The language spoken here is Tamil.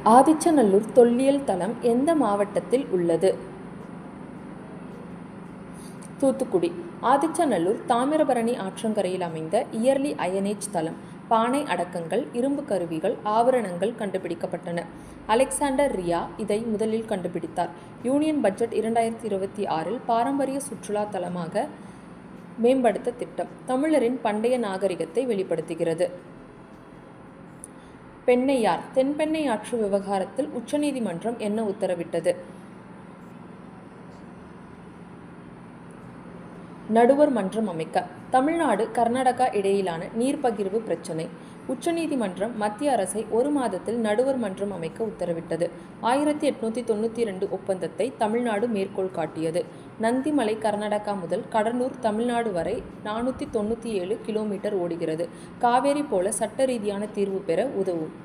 ஆதிச்சநல்லூர் தொல்லியல் தலம் எந்த மாவட்டத்தில் உள்ளது? தூத்துக்குடி. ஆதிச்சநல்லூர் தாமிரபரணி ஆற்றங்கரையில் அமைந்த இயர்லி அயனேஜ் தலம். பானை அடக்கங்கள், இரும்பு கருவிகள், ஆபரணங்கள் கண்டுபிடிக்கப்பட்டன. அலெக்சாண்டர் ரியா இதை முதலில் கண்டுபிடித்தார். யூனியன் பட்ஜெட் 2026 பாரம்பரிய சுற்றுலா தலமாக மேம்படுத்த திட்டம். தமிழரின் பண்டைய நாகரிகத்தை வெளிப்படுத்துகிறது. பெண்ணையார். தென்பெண்ணையாற்று விவகாரத்தில் உச்சநீதிமன்றம் என்ன உத்தரவிட்டது? நடுவர் மன்றம் அமைக்க. தமிழ்நாடு கர்நாடகா இடையிலான நீர் பகிர்வு பிரச்சினை. உச்சநீதிமன்றம் மத்திய அரசை 1 மாதத்தில் நடுவர் மன்றம் அமைக்க உத்தரவிட்டது. 1892 ஒப்பந்தத்தை தமிழ்நாடு மேற்கோள் காட்டியது. நந்திமலை கர்நாடகா முதல் கடலூர் தமிழ்நாடு வரை 497 கிலோமீட்டர் ஓடுகிறது. காவேரி போல சட்ட ரீதியான தீர்வு பெற உதவும்.